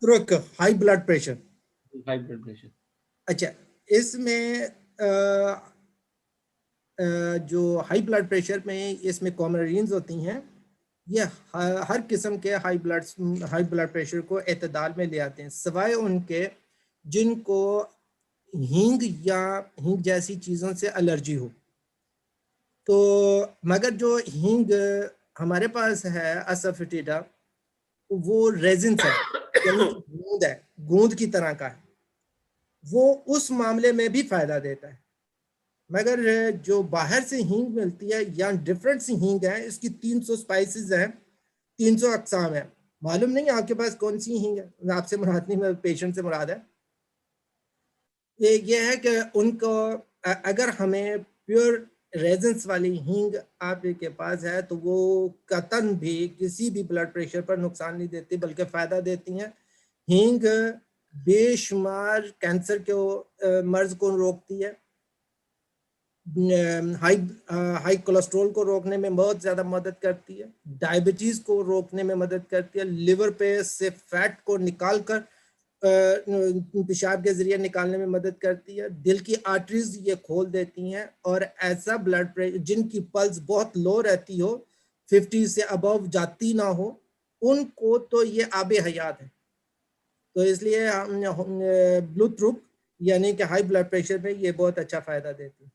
रुक, high blood pressure. High blood pressure. अच्छा, इसमें जो हाई ब्लड प्रेशर में इसमें कॉमरीन्स होती हैं, ये हर किस्म के हाई ब्लड प्रेशर को एतदाल में ले आते हैं, सिवाय उनके जिनको हींग या हींग जैसी चीज़ों से एलर्जी हो। तो मगर जो हींग हमारे पास है असाफेटिडा, वो रेजिन्स है, यानी कि गूंद है, गूंद की तरह का है, वो उस मामले में भी फायदा देता है। मगर जो बाहर से हींग मिलती है या डिफरेंट सी हींग है, इसकी 300 स्पाइसेस हैं, 300 अकसाम है। मालूम नहीं आपके पास कौन सी हींग है, आपसे मुराद नहीं, पेशेंट से मुराद है। ये है कि उनको अगर हमें प्योर रेजेंस वाली हींग आपके पास है तो वो कतन भी किसी भी ब्लड प्रेशर पर नुकसान नहीं देती, बल्कि फ़ायदा देती हैं। हींग बेशुमार कैंसर के मर्ज को रोकती है, हाई हाई कोलेस्ट्रॉल को रोकने में बहुत ज़्यादा मदद करती है, डायबिटीज़ को रोकने में मदद करती है, लिवर पे से फैट को निकाल कर पेशाब के जरिए निकालने में मदद करती है, दिल की आर्टरीज ये खोल देती हैं, और ऐसा ब्लड प्रेशर जिनकी पल्स बहुत लो रहती हो, 50 से अबव जाती ना हो, उनको तो ये आबे हयात है। तो इसलिए हम ब्लू थ्रुक यानी कि हाई ब्लड प्रेशर में ये बहुत अच्छा फ़ायदा देती है।